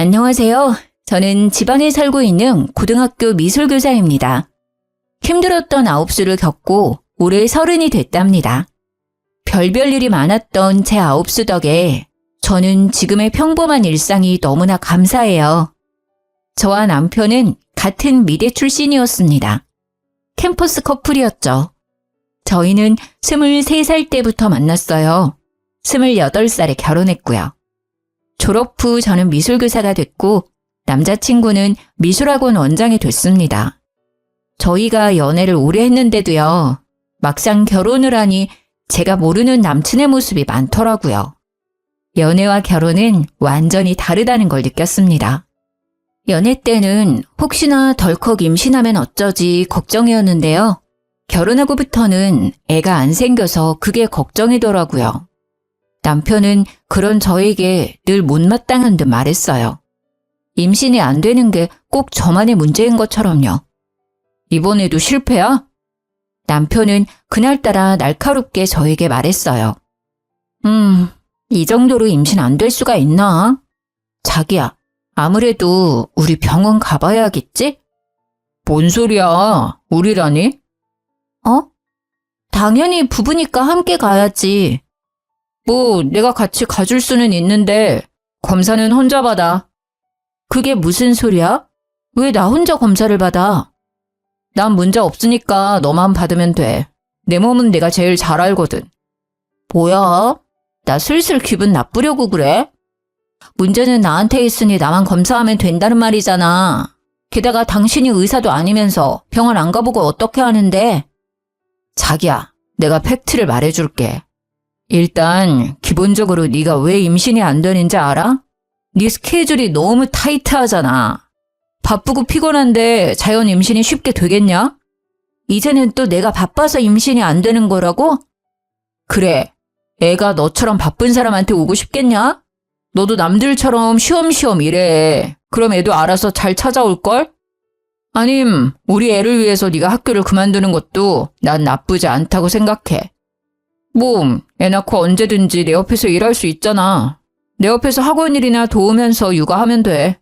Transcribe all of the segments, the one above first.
안녕하세요. 저는 지방에 살고 있는 고등학교 미술교사입니다. 힘들었던 아홉수를 겪고 올해 30이 됐답니다. 별별 일이 많았던 제 아홉수 덕에 저는 지금의 평범한 일상이 너무나 감사해요. 저와 남편은 같은 미대 출신이었습니다. 캠퍼스 커플이었죠. 저희는 23살 때부터 만났어요. 28살에 결혼했고요. 졸업 후 저는 미술교사가 됐고 남자친구는 미술학원 원장이 됐습니다. 저희가 연애를 오래 했는데도요. 막상 결혼을 하니 제가 모르는 남친의 모습이 많더라고요. 연애와 결혼은 완전히 다르다는 걸 느꼈습니다. 연애 때는 혹시나 덜컥 임신하면 어쩌지 걱정이었는데요. 결혼하고부터는 애가 안 생겨서 그게 걱정이더라고요. 남편은 그런 저에게 늘 못마땅한 듯 말했어요. 임신이 안 되는 게 꼭 저만의 문제인 것처럼요. 이번에도 실패야? 남편은 그날따라 날카롭게 저에게 말했어요. 이 정도로 임신 안 될 수가 있나? 자기야, 아무래도 우리 병원 가봐야겠지? 뭔 소리야, 우리라니? 당연히 부부니까 함께 가야지. 뭐 내가 같이 가줄 수는 있는데 검사는 혼자 받아. 그게 무슨 소리야? 왜 나 혼자 검사를 받아? 난 문제 없으니까 너만 받으면 돼. 내 몸은 내가 제일 잘 알거든. 뭐야? 나 슬슬 기분 나쁘려고 그래? 문제는 나한테 있으니 나만 검사하면 된다는 말이잖아. 게다가 당신이 의사도 아니면서 병원 안 가보고 어떻게 하는데? 자기야, 내가 팩트를 말해줄게. 일단 기본적으로 네가 왜 임신이 안 되는지 알아? 네 스케줄이 너무 타이트하잖아. 바쁘고 피곤한데 자연 임신이 쉽게 되겠냐? 이제는 또 내가 바빠서 임신이 안 되는 거라고? 그래, 애가 너처럼 바쁜 사람한테 오고 싶겠냐? 너도 남들처럼 쉬엄쉬엄 일해. 그럼 애도 알아서 잘 찾아올걸? 아님 우리 애를 위해서 네가 학교를 그만두는 것도 난 나쁘지 않다고 생각해. 뭐 애 낳고 언제든지 내 옆에서 일할 수 있잖아. 내 옆에서 학원 일이나 도우면서 육아하면 돼.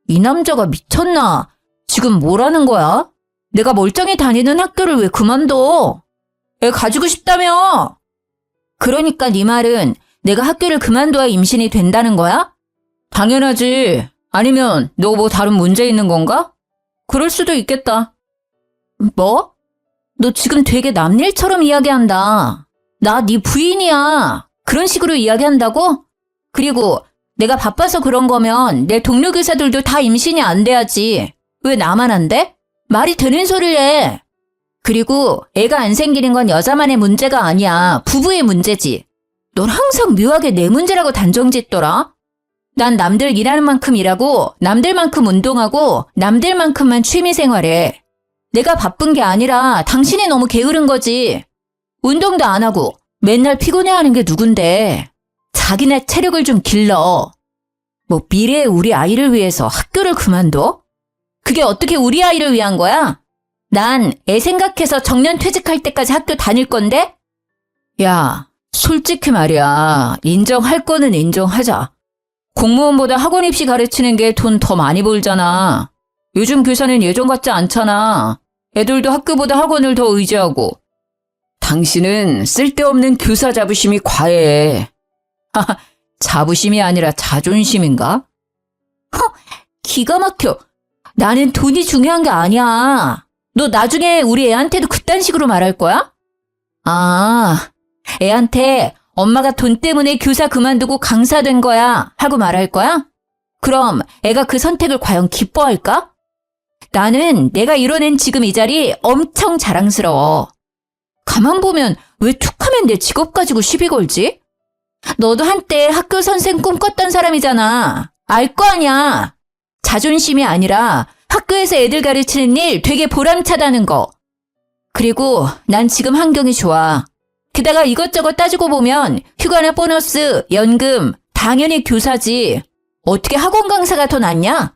이 남자가 미쳤나? 지금 뭐라는 거야? 내가 멀쩡히 다니는 학교를 왜 그만둬? 애 가지고 싶다며? 그러니까 네 말은 내가 학교를 그만둬야 임신이 된다는 거야? 당연하지. 아니면 너 뭐 다른 문제 있는 건가? 그럴 수도 있겠다. 뭐? 너 지금 되게 남일처럼 이야기한다. 나 네 부인이야. 그런 식으로 이야기한다고? 그리고 내가 바빠서 그런 거면 내 동료 교사들도 다 임신이 안 돼야지. 왜 나만 안 돼? 말이 되는 소리를 해. 그리고 애가 안 생기는 건 여자만의 문제가 아니야. 부부의 문제지. 넌 항상 묘하게 내 문제라고 단정짓더라. 난 남들 일하는 만큼 일하고 남들만큼 운동하고 남들만큼만 취미생활해. 내가 바쁜 게 아니라 당신이 너무 게으른 거지. 운동도 안 하고 맨날 피곤해하는 게 누군데. 자기네 체력을 좀 길러. 뭐 미래의 우리 아이를 위해서 학교를 그만둬? 그게 어떻게 우리 아이를 위한 거야? 난 애 생각해서 정년 퇴직할 때까지 학교 다닐 건데? 야, 솔직히 말이야. 인정할 거는 인정하자. 공무원보다 학원 입시 가르치는 게 돈 더 많이 벌잖아. 요즘 교사는 예전 같지 않잖아. 애들도 학교보다 학원을 더 의지하고. 당신은 쓸데없는 교사 자부심이 과해. 자부심이 아니라 자존심인가? 기가 막혀. 나는 돈이 중요한 게 아니야. 너 나중에 우리 애한테도 그딴 식으로 말할 거야? 애한테 엄마가 돈 때문에 교사 그만두고 강사 된 거야 하고 말할 거야? 그럼 애가 그 선택을 과연 기뻐할까? 나는 내가 이뤄낸 지금 이 자리 엄청 자랑스러워. 가만 보면 왜 툭하면 내 직업 가지고 시비 걸지? 너도 한때 학교 선생 꿈꿨던 사람이잖아. 알 거 아니야. 자존심이 아니라 학교에서 애들 가르치는 일 되게 보람차다는 거. 그리고 난 지금 환경이 좋아. 게다가 이것저것 따지고 보면 휴가나 보너스, 연금, 당연히 교사지. 어떻게 학원 강사가 더 낫냐?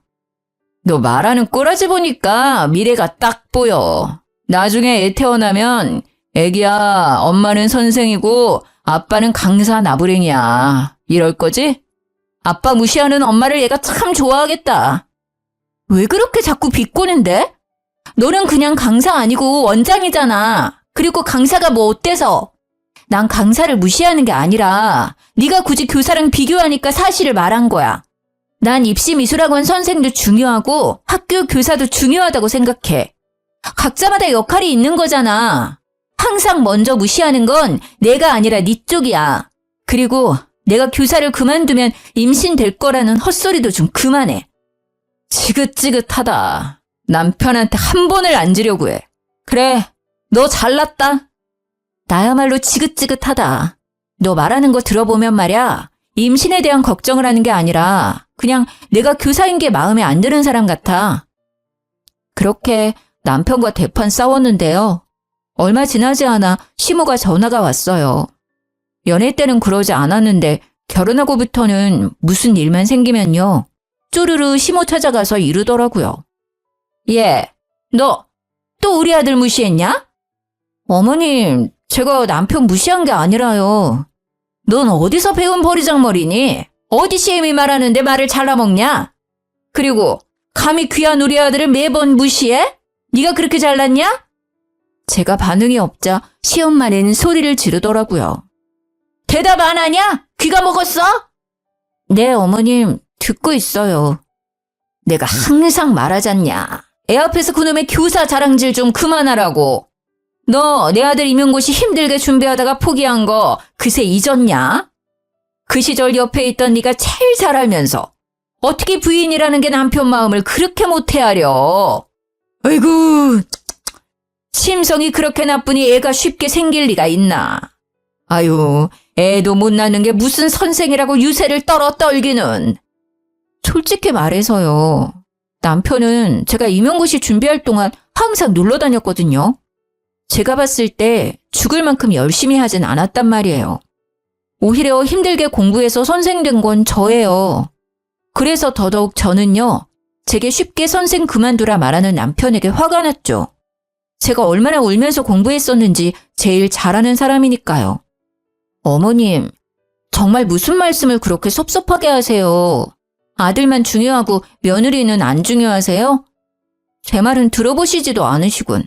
너 말하는 꼬라지 보니까 미래가 딱 보여. 나중에 애 태어나면 애기야, 엄마는 선생이고 아빠는 강사 나부랭이야. 이럴 거지? 아빠 무시하는 엄마를 얘가 참 좋아하겠다. 왜 그렇게 자꾸 비꼬는데? 너는 그냥 강사 아니고 원장이잖아. 그리고 강사가 뭐 어때서? 난 강사를 무시하는 게 아니라 네가 굳이 교사랑 비교하니까 사실을 말한 거야. 난 입시미술학원 선생도 중요하고 학교 교사도 중요하다고 생각해. 각자마다 역할이 있는 거잖아. 항상 먼저 무시하는 건 내가 아니라 네 쪽이야. 그리고 내가 교사를 그만두면 임신될 거라는 헛소리도 좀 그만해. 지긋지긋하다. 남편한테 한 번을 앉으려고 해. 그래, 너 잘났다. 나야말로 지긋지긋하다. 너 말하는 거 들어보면 말이야. 임신에 대한 걱정을 하는 게 아니라 그냥 내가 교사인 게 마음에 안 드는 사람 같아. 그렇게 남편과 대판 싸웠는데요. 얼마 지나지 않아 시모가 전화가 왔어요. 연애 때는 그러지 않았는데 결혼하고부터는 무슨 일만 생기면요. 쪼르르 시모 찾아가서 이르더라고요. 예, 너 또 우리 아들 무시했냐? 어머님, 제가 남편 무시한 게 아니라요. 넌 어디서 배운 버리장머리니? 어디 시엠이 말하는데 말을 잘라먹냐? 그리고 감히 귀한 우리 아들을 매번 무시해? 네가 그렇게 잘났냐? 제가 반응이 없자 시엄마는 소리를 지르더라고요. 대답 안 하냐? 귀가 먹었어? 네, 어머님, 듣고 있어요. 내가 항상 말하잖냐. 애 앞에서 그놈의 교사 자랑질 좀 그만하라고. 너 내 아들 임용고시 힘들게 준비하다가 포기한 거 그새 잊었냐? 그 시절 옆에 있던 네가 제일 잘 알면서 어떻게 부인이라는 게 남편 마음을 그렇게 못해하려. 아이고, 심성이 그렇게 나쁘니 애가 쉽게 생길 리가 있나. 아유, 애도 못 낳는 게 무슨 선생이라고 유세를 떨어 떨기는. 솔직히 말해서요. 남편은 제가 임용고시 준비할 동안 항상 놀러 다녔거든요. 제가 봤을 때 죽을 만큼 열심히 하진 않았단 말이에요. 오히려 힘들게 공부해서 선생 된 건 저예요. 그래서 더더욱 저는요. 제게 쉽게 선생 그만두라 말하는 남편에게 화가 났죠. 제가 얼마나 울면서 공부했었는지 제일 잘하는 사람이니까요. 어머님, 정말 무슨 말씀을 그렇게 섭섭하게 하세요. 아들만 중요하고 며느리는 안 중요하세요? 제 말은 들어보시지도 않으시군.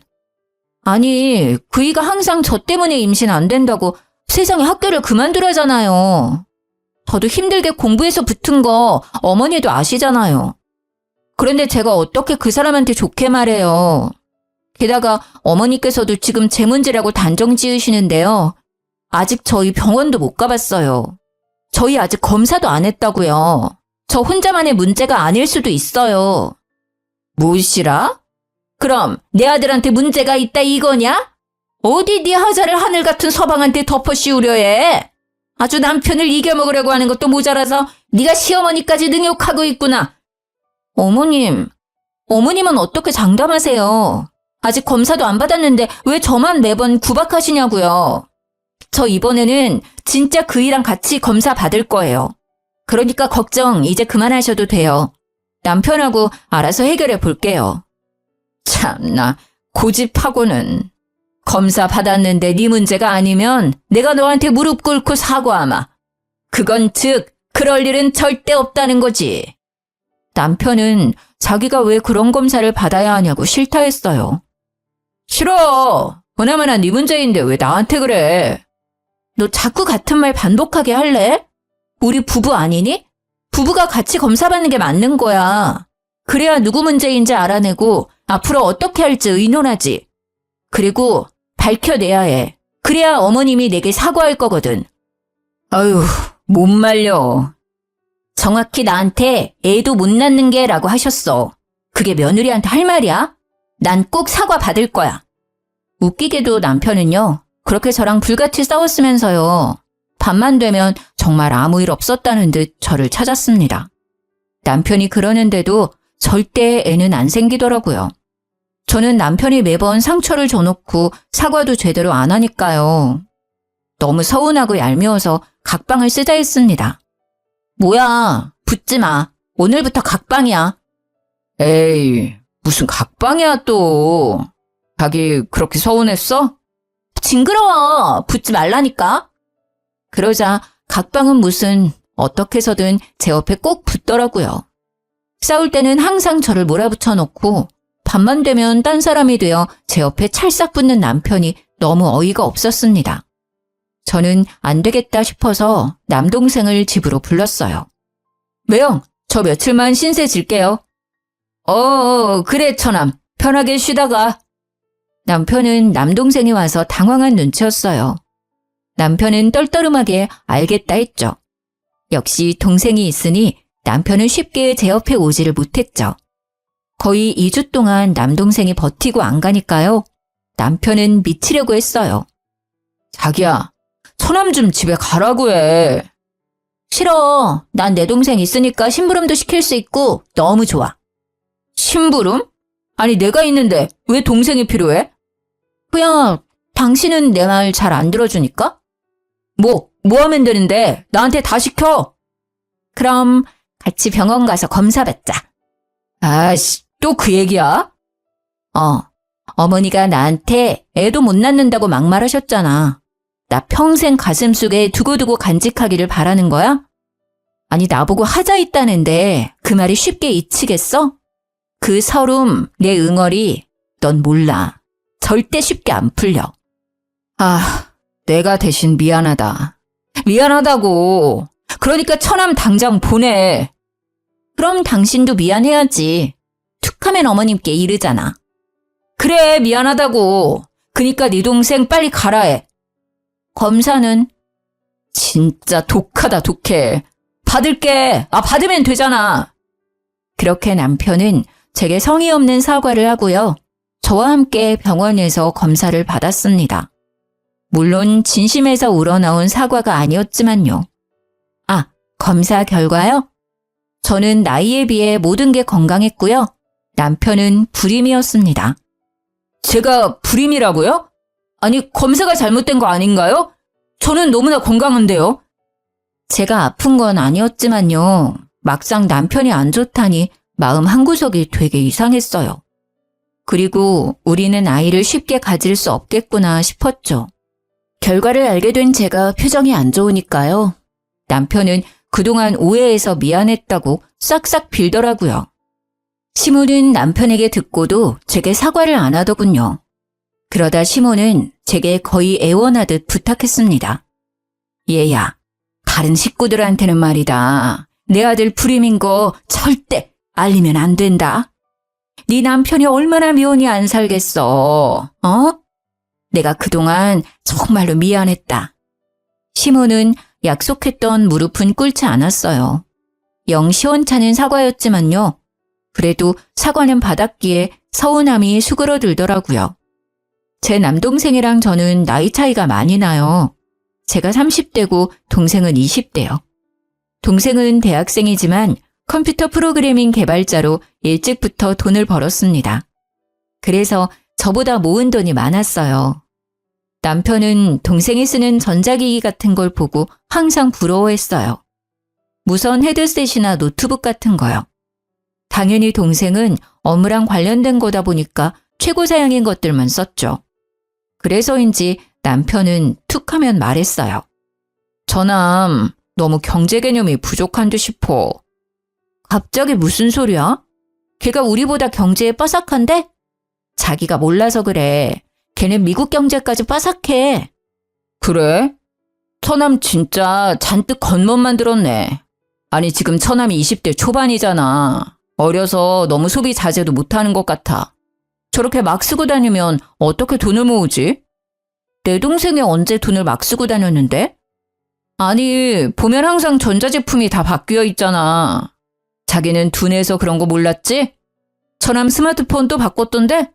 아니, 그이가 항상 저 때문에 임신 안 된다고 세상에 학교를 그만두라잖아요. 저도 힘들게 공부해서 붙은 거 어머니도 아시잖아요. 그런데 제가 어떻게 그 사람한테 좋게 말해요. 게다가 어머니께서도 지금 제 문제라고 단정 지으시는데요. 아직 저희 병원도 못 가봤어요. 저희 아직 검사도 안 했다고요. 저 혼자만의 문제가 아닐 수도 있어요. 무엇이라? 그럼 내 아들한테 문제가 있다 이거냐? 어디 네 하자를 하늘 같은 서방한테 덮어 씌우려 해? 아주 남편을 이겨먹으려고 하는 것도 모자라서 네가 시어머니까지 능욕하고 있구나. 어머님, 어머님은 어떻게 장담하세요? 아직 검사도 안 받았는데 왜 저만 매번 구박하시냐고요. 저 이번에는 진짜 그이랑 같이 검사 받을 거예요. 그러니까 걱정 이제 그만하셔도 돼요. 남편하고 알아서 해결해 볼게요. 참나, 고집하고는. 검사 받았는데 네 문제가 아니면 내가 너한테 무릎 꿇고 사과하마. 그건 즉 그럴 일은 절대 없다는 거지. 남편은 자기가 왜 그런 검사를 받아야 하냐고 싫다 했어요. 싫어. 보나마나 네 문제인데 왜 나한테 그래. 너 자꾸 같은 말 반복하게 할래? 우리 부부 아니니? 부부가 같이 검사 받는 게 맞는 거야. 그래야 누구 문제인지 알아내고 앞으로 어떻게 할지 의논하지. 그리고 밝혀내야 해. 그래야 어머님이 내게 사과할 거거든. 아유, 못 말려. 정확히 나한테 애도 못 낳는 게라고 하셨어. 그게 며느리한테 할 말이야? 난 꼭 사과 받을 거야. 웃기게도 남편은요. 그렇게 저랑 불같이 싸웠으면서요. 밤만 되면 정말 아무 일 없었다는 듯 저를 찾았습니다. 남편이 그러는데도 절대 애는 안 생기더라고요. 저는 남편이 매번 상처를 줘놓고 사과도 제대로 안 하니까요. 너무 서운하고 얄미워서 각방을 쓰자 했습니다. 뭐야, 붙지 마. 오늘부터 각방이야. 에이, 무슨 각방이야 또. 자기 그렇게 서운했어? 징그러워. 붙지 말라니까. 그러자 각방은 무슨 어떻게 해서든 제 옆에 꼭 붙더라고요. 싸울 때는 항상 저를 몰아붙여 놓고 밤만 되면 딴 사람이 되어 제 옆에 찰싹 붙는 남편이 너무 어이가 없었습니다. 저는 안 되겠다 싶어서 남동생을 집으로 불렀어요. 매영, 저 며칠만 신세 질게요. 그래 처남, 편하게 쉬다가. 남편은 남동생이 와서 당황한 눈치였어요. 남편은 떨떠름하게 알겠다 했죠. 역시 동생이 있으니 남편은 쉽게 제 옆에 오지를 못했죠. 거의 2주 동안 남동생이 버티고 안 가니까요. 남편은 미치려고 했어요. 자기야, 처남 좀 집에 가라고 해. 싫어. 난 내 동생 있으니까 심부름도 시킬 수 있고 너무 좋아. 심부름? 아니 내가 있는데 왜 동생이 필요해? 그냥 당신은 내 말 잘 안 들어주니까? 뭐 하면 되는데 나한테 다 시켜. 그럼 같이 병원 가서 검사 받자. 아씨, 또 그 얘기야? 어머니가 나한테 애도 못 낳는다고 막말하셨잖아. 나 평생 가슴속에 두고두고 간직하기를 바라는 거야? 아니 나보고 하자 있다는데 그 말이 쉽게 잊히겠어? 그 서름, 내 응어리 넌 몰라. 절대 쉽게 안 풀려. 내가 대신 미안하다. 미안하다고. 그러니까 처남 당장 보내. 그럼 당신도 미안해야지. 툭하면 어머님께 이르잖아. 그래, 미안하다고. 그니까 네 동생 빨리 가라 해. 검사는? 진짜 독하다, 독해. 받을게. 받으면 되잖아. 그렇게 남편은 제게 성의 없는 사과를 하고요. 저와 함께 병원에서 검사를 받았습니다. 물론 진심에서 우러나온 사과가 아니었지만요. 검사 결과요? 저는 나이에 비해 모든 게 건강했고요. 남편은 불임이었습니다. 제가 불임이라고요? 아니, 검사가 잘못된 거 아닌가요? 저는 너무나 건강한데요. 제가 아픈 건 아니었지만요. 막상 남편이 안 좋다니 마음 한구석이 되게 이상했어요. 그리고 우리는 아이를 쉽게 가질 수 없겠구나 싶었죠. 결과를 알게 된 제가 표정이 안 좋으니까요. 남편은 그동안 오해해서 미안했다고 싹싹 빌더라고요. 시모는 남편에게 듣고도 제게 사과를 안 하더군요. 그러다 시모는 제게 거의 애원하듯 부탁했습니다. 얘야, 다른 식구들한테는 말이다. 내 아들 불임인 거 절대 알리면 안 된다. 네 남편이 얼마나 미운이 안 살겠어. 내가 그동안 정말로 미안했다. 시모는 약속했던 무릎은 꿇지 않았어요. 영 시원찮은 사과였지만요. 그래도 사과는 받았기에 서운함이 수그러들더라고요. 제 남동생이랑 저는 나이 차이가 많이 나요. 제가 30대고 동생은 20대요. 동생은 대학생이지만 컴퓨터 프로그래밍 개발자로 일찍부터 돈을 벌었습니다. 그래서 저보다 모은 돈이 많았어요. 남편은 동생이 쓰는 전자기기 같은 걸 보고 항상 부러워했어요. 무선 헤드셋이나 노트북 같은 거요. 당연히 동생은 업무랑 관련된 거다 보니까 최고 사양인 것들만 썼죠. 그래서인지 남편은 툭 하면 말했어요. 저남 너무 경제 개념이 부족한 듯 싶어. 갑자기 무슨 소리야? 걔가 우리보다 경제에 빠삭한데? 자기가 몰라서 그래. 걔는 미국 경제까지 빠삭해. 그래? 처남 진짜 잔뜩 겉멋만 들었네. 아니 지금 처남이 20대 초반이잖아. 어려서 너무 소비 자제도 못하는 것 같아. 저렇게 막 쓰고 다니면 어떻게 돈을 모으지? 내 동생이 언제 돈을 막 쓰고 다녔는데? 아니 보면 항상 전자제품이 다 바뀌어 있잖아. 자기는 둔해서 그런 거 몰랐지? 처남 스마트폰도 바꿨던데?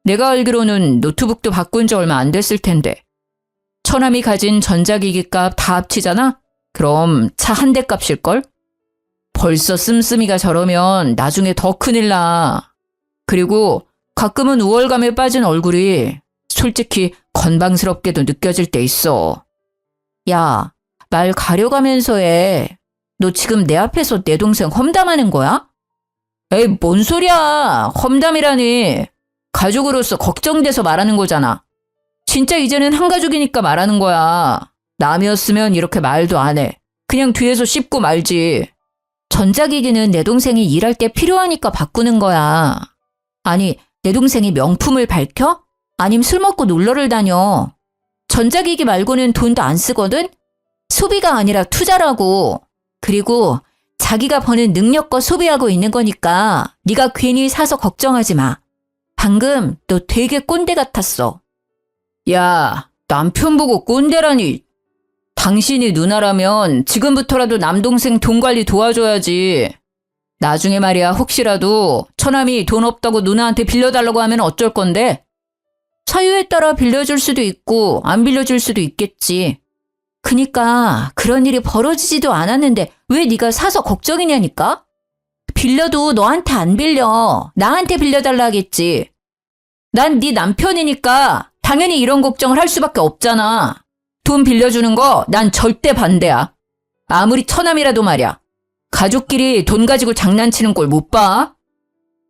내가 알기로는 노트북도 바꾼 지 얼마 안 됐을 텐데. 처남이 가진 전자기기 값 다 합치잖아? 그럼 차 한 대 값일걸? 벌써 씀씀이가 저러면 나중에 더 큰일 나. 그리고 가끔은 우월감에 빠진 얼굴이 솔직히 건방스럽게도 느껴질 때 있어. 야, 말 가려가면서 해. 너 지금 내 앞에서 내 동생 험담하는 거야? 에이, 뭔 소리야. 험담이라니. 가족으로서 걱정돼서 말하는 거잖아. 진짜 이제는 한 가족이니까 말하는 거야. 남이었으면 이렇게 말도 안 해. 그냥 뒤에서 씹고 말지. 전자기기는 내 동생이 일할 때 필요하니까 바꾸는 거야. 아니, 내 동생이 명품을 밝혀? 아님 술 먹고 놀러를 다녀. 전자기기 말고는 돈도 안 쓰거든? 소비가 아니라 투자라고. 그리고 자기가 버는 능력껏 소비하고 있는 거니까 네가 괜히 사서 걱정하지 마. 방금 너 되게 꼰대 같았어. 야, 남편 보고 꼰대라니. 당신이 누나라면 지금부터라도 남동생 돈 관리 도와줘야지. 나중에 말이야 혹시라도 처남이 돈 없다고 누나한테 빌려달라고 하면 어쩔 건데? 사유에 따라 빌려줄 수도 있고 안 빌려줄 수도 있겠지. 그니까 그런 일이 벌어지지도 않았는데 왜 네가 사서 걱정이냐니까? 빌려도 너한테 안 빌려. 나한테 빌려달라 하겠지. 난 네 남편이니까 당연히 이런 걱정을 할 수밖에 없잖아. 돈 빌려주는 거 난 절대 반대야. 아무리 처남이라도 말이야. 가족끼리 돈 가지고 장난치는 꼴 못 봐?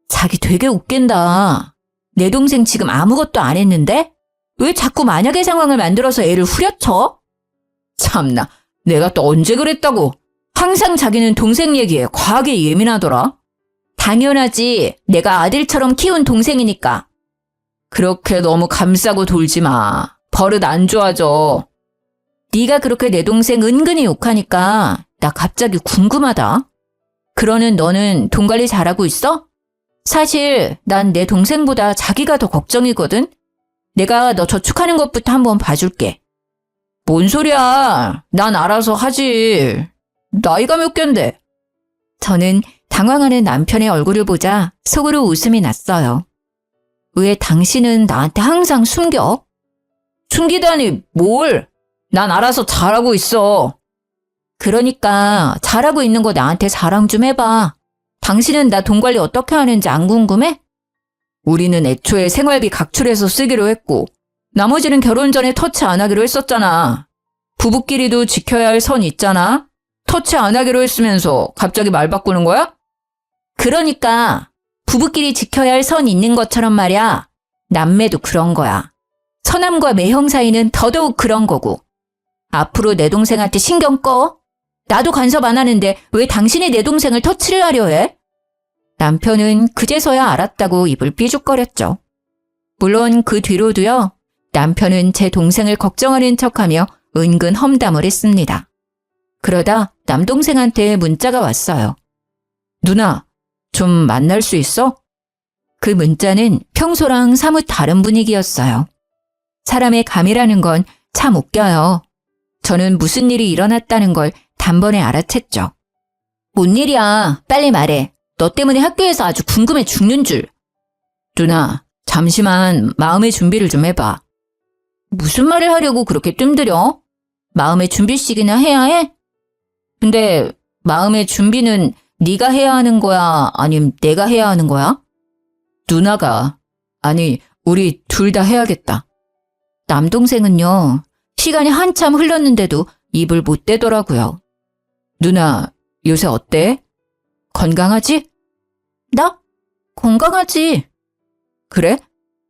자기 되게 웃긴다. 내 동생 지금 아무것도 안 했는데? 왜 자꾸 만약의 상황을 만들어서 애를 후려쳐? 참나, 내가 또 언제 그랬다고. 항상 자기는 동생 얘기에 과하게 예민하더라. 당연하지. 내가 아들처럼 키운 동생이니까. 그렇게 너무 감싸고 돌지 마. 버릇 안 좋아져. 네가 그렇게 내 동생 은근히 욕하니까 나 갑자기 궁금하다. 그러는 너는 돈 관리 잘하고 있어? 사실 난 내 동생보다 자기가 더 걱정이거든. 내가 너 저축하는 것부터 한번 봐줄게. 뭔 소리야. 난 알아서 하지. 나이가 몇 갠데? 저는 당황하는 남편의 얼굴을 보자 속으로 웃음이 났어요. 왜 당신은 나한테 항상 숨겨? 숨기다니 뭘? 난 알아서 잘하고 있어. 그러니까 잘하고 있는 거 나한테 자랑 좀 해봐. 당신은 나 돈 관리 어떻게 하는지 안 궁금해? 우리는 애초에 생활비 각출해서 쓰기로 했고 나머지는 결혼 전에 터치 안 하기로 했었잖아. 부부끼리도 지켜야 할 선 있잖아. 터치 안 하기로 했으면서 갑자기 말 바꾸는 거야? 그러니까 부부끼리 지켜야 할 선 있는 것처럼 말이야. 남매도 그런 거야. 처남과 매형 사이는 더더욱 그런 거고. 앞으로 내 동생한테 신경 꺼. 나도 간섭 안 하는데 왜 당신이 내 동생을 터치를 하려 해? 남편은 그제서야 알았다고 입을 삐죽거렸죠. 물론 그 뒤로도요. 남편은 제 동생을 걱정하는 척하며 은근 험담을 했습니다. 그러다 남동생한테 문자가 왔어요. 누나, 좀 만날 수 있어? 그 문자는 평소랑 사뭇 다른 분위기였어요. 사람의 감이라는 건 참 웃겨요. 저는 무슨 일이 일어났다는 걸 단번에 알아챘죠. 뭔 일이야? 빨리 말해. 너 때문에 학교에서 아주 궁금해 죽는 줄. 누나, 잠시만 마음의 준비를 좀 해봐. 무슨 말을 하려고 그렇게 뜸들여? 마음의 준비씩이나 해야 해? 근데 마음의 준비는 네가 해야 하는 거야? 아님 내가 해야 하는 거야? 누나가. 아니, 우리 둘 다 해야겠다. 남동생은요. 시간이 한참 흘렀는데도 입을 못 대더라고요. 누나, 요새 어때? 건강하지? 나? 건강하지. 그래?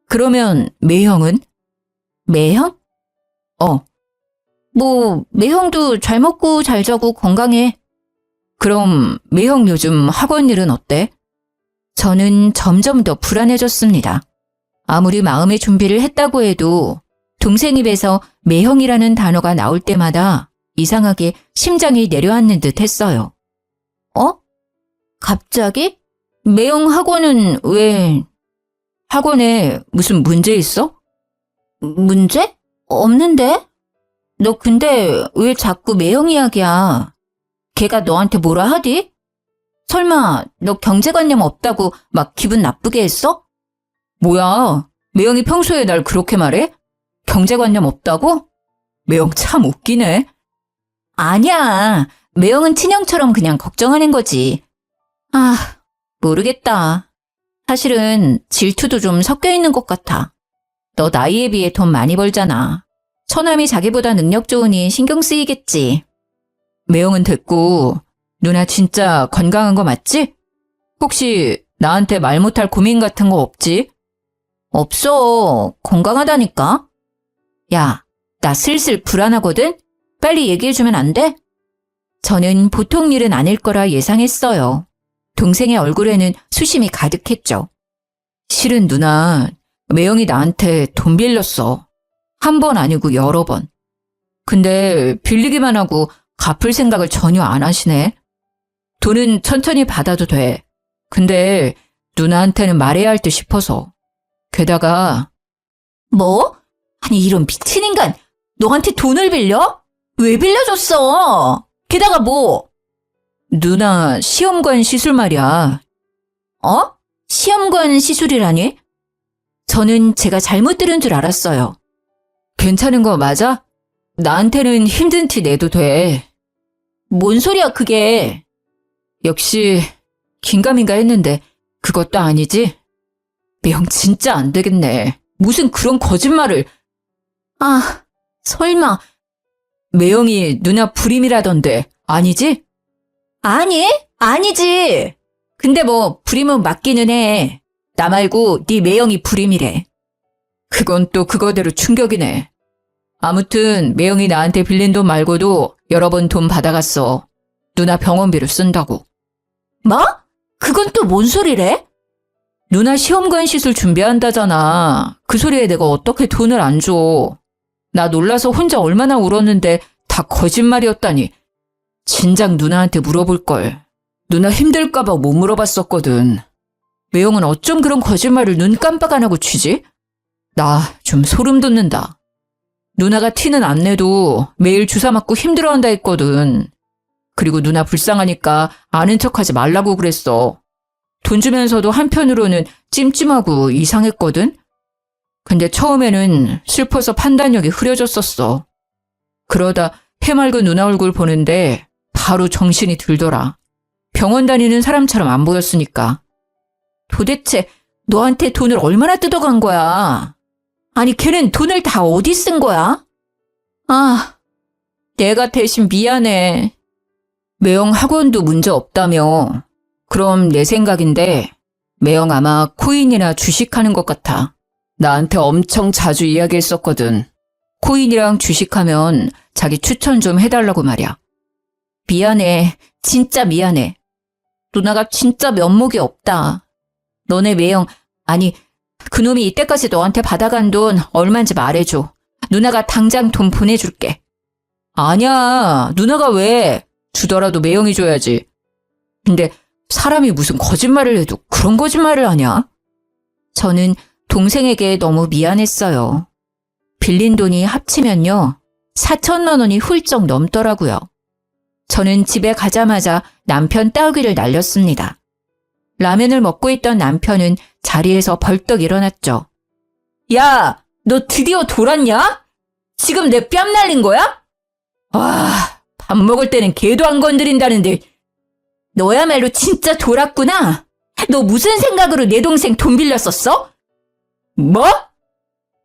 그러면 매형은? 매형? 매형도 잘 먹고 잘 자고 건강해. 그럼 매형 요즘 학원 일은 어때? 저는 점점 더 불안해졌습니다. 아무리 마음의 준비를 했다고 해도 동생 입에서 매형이라는 단어가 나올 때마다 이상하게 심장이 내려앉는 듯 했어요. 갑자기? 매형 학원은 왜? 학원에 무슨 문제 있어? 문제? 없는데? 너 근데 왜 자꾸 매형 이야기야? 걔가 너한테 뭐라 하디? 설마 너 경제관념 없다고 막 기분 나쁘게 했어? 뭐야, 매형이 평소에 날 그렇게 말해? 경제관념 없다고? 매형 참 웃기네. 아니야, 매형은 친형처럼 그냥 걱정하는 거지. 모르겠다. 사실은 질투도 좀 섞여 있는 것 같아. 너 나이에 비해 돈 많이 벌잖아. 처남이 자기보다 능력 좋으니 신경 쓰이겠지. 매형은 됐고 누나 진짜 건강한 거 맞지? 혹시 나한테 말 못할 고민 같은 거 없지? 없어. 건강하다니까. 야, 나 슬슬 불안하거든? 빨리 얘기해주면 안 돼? 저는 보통 일은 아닐 거라 예상했어요. 동생의 얼굴에는 수심이 가득했죠. 실은 누나, 매형이 나한테 돈 빌렸어. 한 번 아니고 여러 번. 근데 빌리기만 하고 갚을 생각을 전혀 안 하시네. 돈은 천천히 받아도 돼. 근데 누나한테는 말해야 할 듯 싶어서. 게다가 뭐? 아니 이런 미친 인간, 너한테 돈을 빌려? 왜 빌려줬어? 게다가 뭐? 누나 시험관 시술 말이야. 어? 시험관 시술이라니? 저는 제가 잘못 들은 줄 알았어요. 괜찮은 거 맞아? 나한테는 힘든 티 내도 돼. 뭔 소리야 그게. 역시 긴가민가 했는데 그것도 아니지? 매형 진짜 안 되겠네. 무슨 그런 거짓말을. 아, 설마. 매형이 누나 불임이라던데 아니지? 아니, 아니지. 근데 뭐 불임은 맞기는 해. 나 말고 네 매형이 불임이래. 그건 또 그거대로 충격이네. 아무튼 매형이 나한테 빌린 돈 말고도 여러 번 돈 받아갔어. 누나 병원비로 쓴다고. 뭐? 그건 또 뭔 소리래? 누나 시험관 시술 준비한다잖아. 그 소리에 내가 어떻게 돈을 안 줘. 나 놀라서 혼자 얼마나 울었는데 다 거짓말이었다니. 진작 누나한테 물어볼걸. 누나 힘들까봐 못 물어봤었거든. 매형은 어쩜 그런 거짓말을 눈 깜빡 안 하고 치지? 나 좀 소름 돋는다. 누나가 티는 안 내도 매일 주사 맞고 힘들어한다 했거든. 그리고 누나 불쌍하니까 아는 척하지 말라고 그랬어. 돈 주면서도 한편으로는 찜찜하고 이상했거든. 근데 처음에는 슬퍼서 판단력이 흐려졌었어. 그러다 해맑은 누나 얼굴 보는데 바로 정신이 들더라. 병원 다니는 사람처럼 안 보였으니까. 도대체 너한테 돈을 얼마나 뜯어간 거야? 아니 걔는 돈을 다 어디 쓴 거야? 아, 내가 대신 미안해. 매형 학원도 문제 없다며. 그럼 내 생각인데 매형 아마 코인이나 주식하는 것 같아. 나한테 엄청 자주 이야기했었거든. 코인이랑 주식하면 자기 추천 좀 해달라고 말이야. 미안해. 진짜 미안해. 누나가 진짜 면목이 없다. 너네 매형, 아니 그놈이 이때까지 너한테 받아간 돈 얼마인지 말해줘. 누나가 당장 돈 보내줄게. 아니야. 누나가 왜? 주더라도 매형이 줘야지. 근데 사람이 무슨 거짓말을 해도 그런 거짓말을 하냐? 저는 동생에게 너무 미안했어요. 빌린 돈이 합치면요. 4천만 원이 훌쩍 넘더라고요. 저는 집에 가자마자 남편 따귀를 날렸습니다. 라면을 먹고 있던 남편은 자리에서 벌떡 일어났죠. 야, 너 드디어 돌았냐? 지금 내 뺨 날린 거야? 와, 밥 먹을 때는 개도 안 건드린다는데. 너야말로 진짜 돌았구나. 너 무슨 생각으로 내 동생 돈 빌렸었어? 뭐?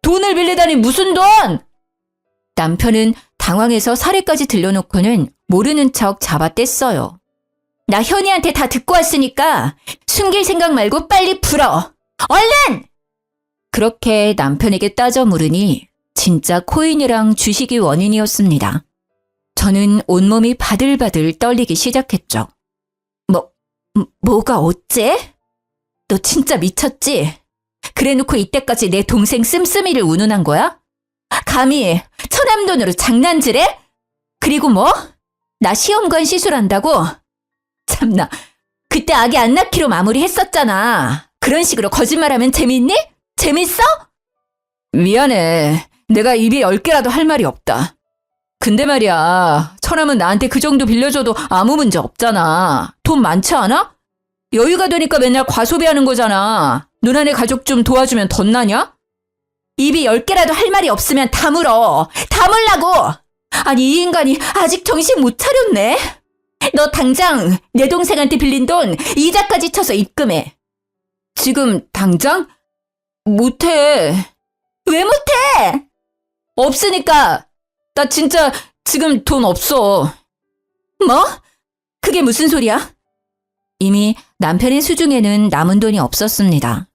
돈을 빌리다니 무슨 돈? 남편은 당황해서 사례까지 들려놓고는 모르는 척 잡아뗐어요. 나 현이한테 다 듣고 왔으니까 숨길 생각 말고 빨리 풀어. 얼른! 그렇게 남편에게 따져 물으니 진짜 코인이랑 주식이 원인이었습니다. 저는 온몸이 바들바들 떨리기 시작했죠. 뭐가 어째? 너 진짜 미쳤지? 그래놓고 이때까지 내 동생 씀씀이를 운운한 거야? 감히 처남돈으로 장난질해? 그리고 뭐? 나 시험관 시술한다고? 참나, 그때 아기 안 낳기로 마무리했었잖아. 그런 식으로 거짓말하면 재밌니? 재밌어? 미안해. 내가 입이 10개라도 할 말이 없다. 근데 말이야, 처남은 나한테 그 정도 빌려줘도 아무 문제 없잖아. 돈 많지 않아? 여유가 되니까 맨날 과소비하는 거잖아. 누나네 가족 좀 도와주면 덧나냐? 입이 10개라도 할 말이 없으면 다물어. 다물라고! 아니 이 인간이 아직 정신 못 차렸네. 너 당장 내 동생한테 빌린 돈 이자까지 쳐서 입금해. 지금 당장? 못해. 왜 못해? 없으니까. 나 진짜 지금 돈 없어. 뭐? 그게 무슨 소리야? 이미 남편의 수중에는 남은 돈이 없었습니다.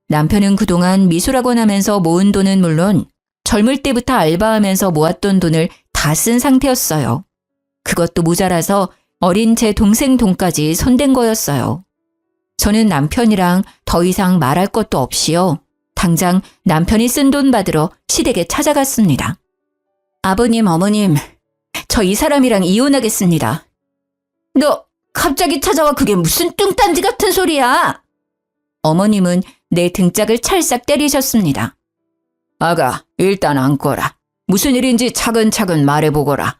남편은 그동안 미술학원 하면서 모은 돈은 물론 젊을 때부터 알바하면서 모았던 돈을 다 쓴 상태였어요. 그것도 모자라서 어린 제 동생 돈까지 손댄 거였어요. 저는 남편이랑 더 이상 말할 것도 없이요. 당장 남편이 쓴 돈 받으러 시댁에 찾아갔습니다. 아버님, 어머님, 저 이 사람이랑 이혼하겠습니다. 너 갑자기 찾아와 그게 무슨 뚱딴지 같은 소리야? 어머님은 내 등짝을 찰싹 때리셨습니다. 아가, 일단 앉거라. 무슨 일인지 차근차근 말해보거라.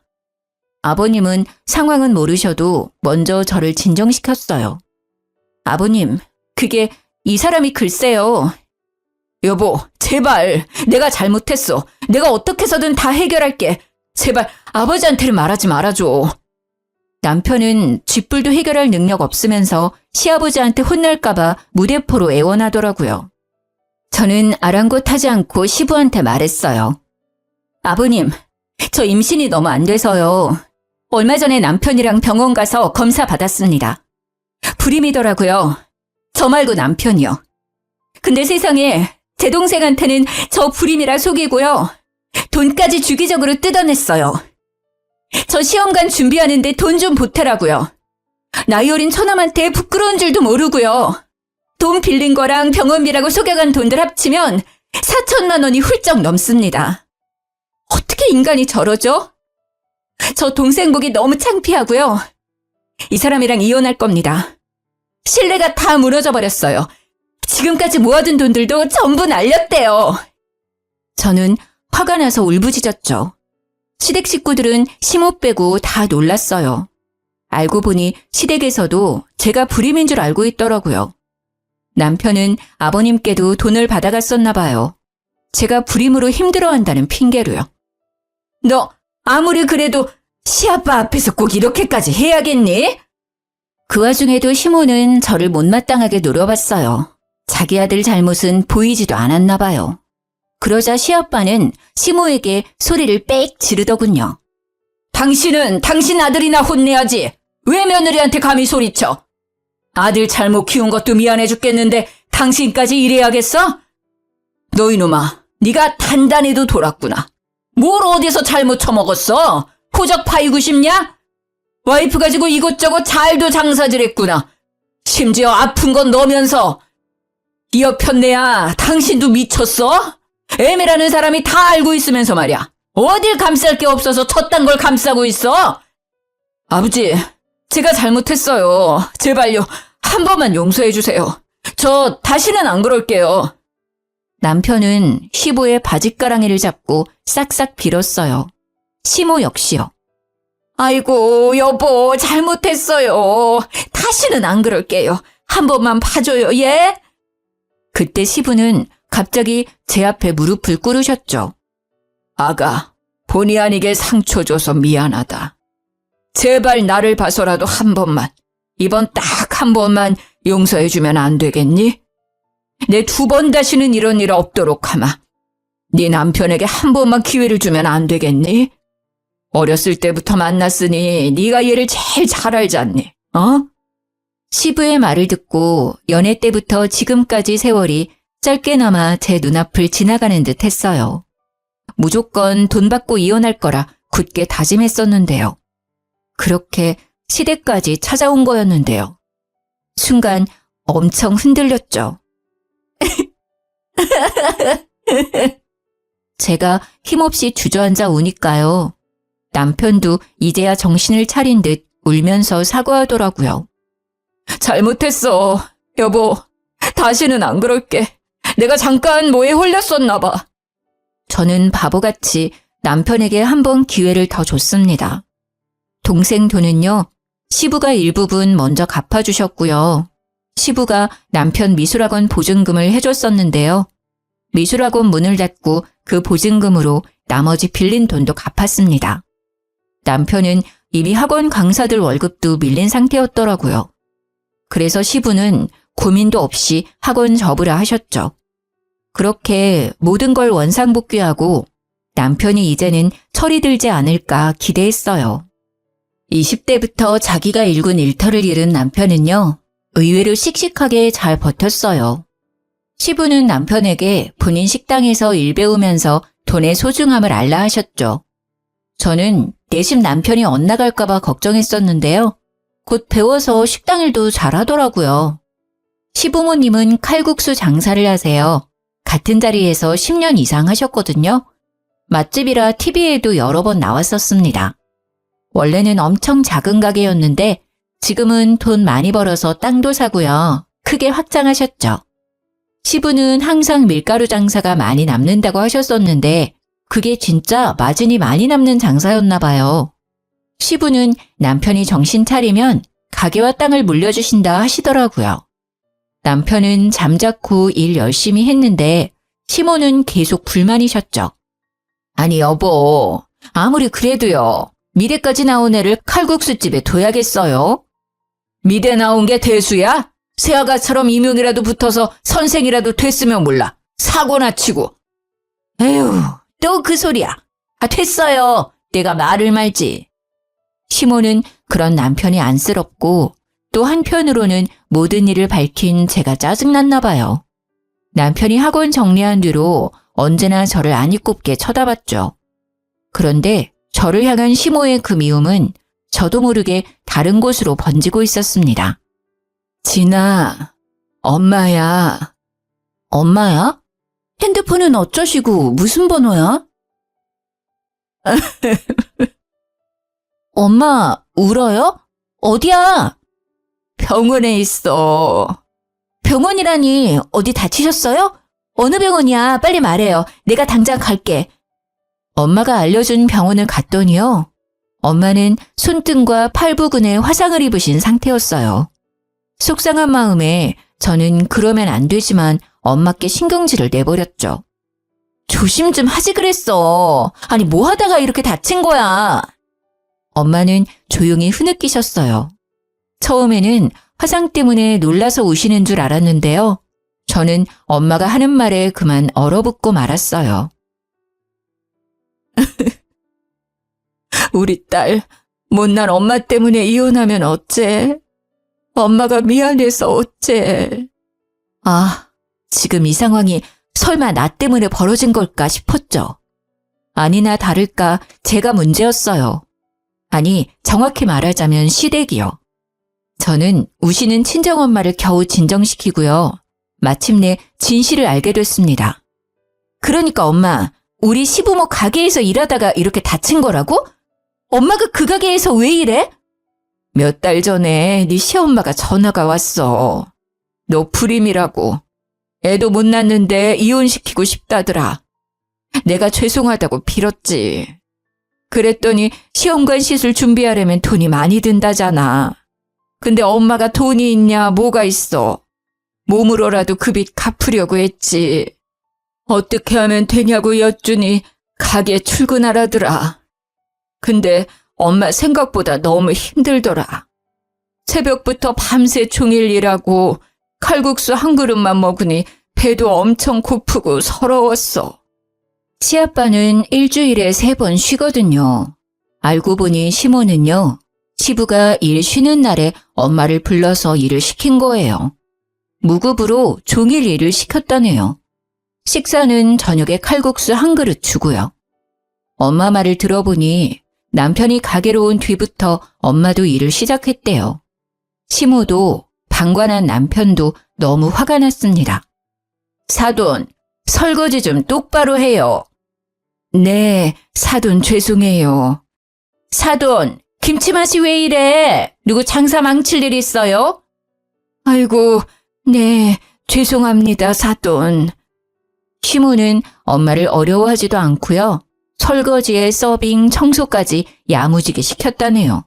아버님은 상황은 모르셔도 먼저 저를 진정시켰어요. 아버님, 그게 이 사람이 글쎄요. 여보, 제발 내가 잘못했어. 내가 어떻게 해서든 다 해결할게. 제발 아버지한테는 말하지 말아줘. 남편은 쥐뿔도 해결할 능력 없으면서 시아버지한테 혼날까봐 무대포로 애원하더라고요. 저는 아랑곳하지 않고 시부한테 말했어요. 아버님, 저 임신이 너무 안 돼서요. 얼마 전에 남편이랑 병원 가서 검사 받았습니다. 불임이더라고요. 저 말고 남편이요. 근데 세상에 제 동생한테는 저 불임이라 속이고요. 돈까지 주기적으로 뜯어냈어요. 저 시험관 준비하는데 돈 좀 보태라고요. 나이 어린 처남한테 부끄러운 줄도 모르고요. 돈 빌린 거랑 병원비라고 속여간 돈들 합치면 4천만 원이 훌쩍 넘습니다. 어떻게 인간이 저러죠? 저 동생 보기 너무 창피하고요. 이 사람이랑 이혼할 겁니다. 신뢰가 다 무너져 버렸어요. 지금까지 모아둔 돈들도 전부 날렸대요. 저는 화가 나서 울부짖었죠. 시댁 식구들은 시모 빼고 다 놀랐어요. 알고 보니 시댁에서도 제가 불임인 줄 알고 있더라고요. 남편은 아버님께도 돈을 받아갔었나 봐요. 제가 불임으로 힘들어한다는 핑계로요. 너 아무리 그래도 시아빠 앞에서 꼭 이렇게까지 해야겠니? 그 와중에도 시모는 저를 못마땅하게 노려봤어요. 자기 아들 잘못은 보이지도 않았나 봐요. 그러자 시아빠는 시모에게 소리를 빽 지르더군요. 당신은 당신 아들이나 혼내야지. 왜 며느리한테 감히 소리쳐? 아들 잘못 키운 것도 미안해 죽겠는데 당신까지 이래야겠어? 너 이놈아, 네가 단단히도 돌았구나. 뭘 어디서 잘못 처먹었어? 호적 파이고 싶냐? 와이프 가지고 이것저것 잘도 장사질했구나. 심지어 아픈 건 너면서. 이 여편네야, 당신도 미쳤어? 애매라는 사람이 다 알고 있으면서 말이야. 어딜 감쌀 게 없어서 쳤단 걸 감싸고 있어? 아버지, 제가 잘못했어요. 제발요, 한 번만 용서해 주세요. 저 다시는 안 그럴게요. 남편은 시부의 바짓가랑이를 잡고 싹싹 빌었어요. 시모 역시요. 아이고, 여보, 잘못했어요. 다시는 안 그럴게요. 한 번만 봐줘요, 예? 그때 시부는 갑자기 제 앞에 무릎을 꿇으셨죠. 아가, 본의 아니게 상처 줘서 미안하다. 제발 나를 봐서라도 한 번만, 이번 딱 한 번만 용서해주면 안 되겠니? 내 2번 다시는 이런 일 없도록 하마. 네 남편에게 한 번만 기회를 주면 안 되겠니? 어렸을 때부터 만났으니 네가 얘를 제일 잘 알잖니, 어? 시부의 말을 듣고 연애 때부터 지금까지 세월이 짧게나마 제 눈앞을 지나가는 듯 했어요. 무조건 돈 받고 이혼할 거라 굳게 다짐했었는데요. 그렇게 시댁까지 찾아온 거였는데요. 순간 엄청 흔들렸죠. 제가 힘없이 주저앉아 우니까요. 남편도 이제야 정신을 차린 듯 울면서 사과하더라고요. 잘못했어. 여보, 다시는 안 그럴게. 내가 잠깐 뭐에 홀렸었나 봐. 저는 바보같이 남편에게 한 번 기회를 더 줬습니다. 동생 돈은요, 시부가 일부분 먼저 갚아주셨고요. 시부가 남편 미술학원 보증금을 해줬었는데요. 미술학원 문을 닫고 그 보증금으로 나머지 빌린 돈도 갚았습니다. 남편은 이미 학원 강사들 월급도 밀린 상태였더라고요. 그래서 시부는 고민도 없이 학원 접으라 하셨죠. 그렇게 모든 걸 원상복귀하고 남편이 이제는 철이 들지 않을까 기대했어요. 20대부터 자기가 일군 일터를 잃은 남편은요, 의외로 씩씩하게 잘 버텼어요. 시부는 남편에게 본인 식당에서 일 배우면서 돈의 소중함을 알라 하셨죠. 저는 내심 남편이 엇나갈까봐 걱정했었는데요. 곧 배워서 식당 일도 잘하더라고요. 시부모님은 칼국수 장사를 하세요. 같은 자리에서 10년 이상 하셨거든요. 맛집이라 TV에도 여러 번 나왔었습니다. 원래는 엄청 작은 가게였는데 지금은 돈 많이 벌어서 땅도 사고요. 크게 확장하셨죠. 시부는 항상 밀가루 장사가 많이 남는다고 하셨었는데 그게 진짜 마진이 많이 남는 장사였나 봐요. 시부는 남편이 정신 차리면 가게와 땅을 물려주신다 하시더라고요. 남편은 잠자코 일 열심히 했는데 시모는 계속 불만이셨죠. 아니 여보, 아무리 그래도요. 미대까지 나온 애를 칼국수집에 둬야겠어요? 미대 나온 게 대수야? 새아가처럼 임용이라도 붙어서 선생이라도 됐으면 몰라. 사고나 치고. 에휴, 또 그 소리야. 아, 됐어요. 내가 말을 말지. 시모는 그런 남편이 안쓰럽고 또 한편으로는 모든 일을 밝힌 제가 짜증났나 봐요. 남편이 학원 정리한 뒤로 언제나 저를 아니꼽게 쳐다봤죠. 그런데 저를 향한 시모의 그 미움은 저도 모르게 다른 곳으로 번지고 있었습니다. 진아, 엄마야. 엄마야? 핸드폰은 어쩌시고 무슨 번호야? 엄마, 울어요? 어디야? 병원에 있어. 병원이라니 어디 다치셨어요? 어느 병원이야? 빨리 말해요. 내가 당장 갈게. 엄마가 알려준 병원을 갔더니요. 엄마는 손등과 팔 부근에 화상을 입으신 상태였어요. 속상한 마음에 저는 그러면 안 되지만 엄마께 신경질을 내버렸죠. 조심 좀 하지 그랬어. 아니 뭐 하다가 이렇게 다친 거야. 엄마는 조용히 흐느끼셨어요. 처음에는 화상 때문에 놀라서 우시는 줄 알았는데요. 저는 엄마가 하는 말에 그만 얼어붙고 말았어요. 우리 딸, 못난 엄마 때문에 이혼하면 어째? 엄마가 미안해서 어째? 아, 지금 이 상황이 설마 나 때문에 벌어진 걸까 싶었죠. 아니나 다를까 제가 문제였어요. 아니, 정확히 말하자면 시댁이요. 저는 우시는 친정엄마를 겨우 진정시키고요. 마침내 진실을 알게 됐습니다. 그러니까 엄마, 우리 시부모 가게에서 일하다가 이렇게 다친 거라고? 엄마가 그 가게에서 왜 일해? 몇 달 전에 네 시엄마가 전화가 왔어. 너 불임이라고. 애도 못 낳는데 이혼시키고 싶다더라. 내가 죄송하다고 빌었지. 그랬더니 시험관 시술 준비하려면 돈이 많이 든다잖아. 근데 엄마가 돈이 있냐 뭐가 있어. 몸으로라도 그 빚 갚으려고 했지. 어떻게 하면 되냐고 여쭈니 가게 출근하라더라. 근데 엄마 생각보다 너무 힘들더라. 새벽부터 밤새 종일 일하고 칼국수 한 그릇만 먹으니 배도 엄청 고프고 서러웠어. 시아빠는 일주일에 3번 쉬거든요. 알고 보니 시모는요. 시부가 일 쉬는 날에 엄마를 불러서 일을 시킨 거예요. 무급으로 종일 일을 시켰다네요. 식사는 저녁에 칼국수 한 그릇 주고요. 엄마 말을 들어보니 남편이 가게로 온 뒤부터 엄마도 일을 시작했대요. 시모도 방관한 남편도 너무 화가 났습니다. 사돈, 설거지 좀 똑바로 해요. 네, 사돈 죄송해요. 사돈, 김치맛이 왜 이래? 누구 장사 망칠 일 있어요? 아이고, 네, 죄송합니다, 사돈. 시모는 엄마를 어려워하지도 않고요. 설거지에 서빙, 청소까지 야무지게 시켰다네요.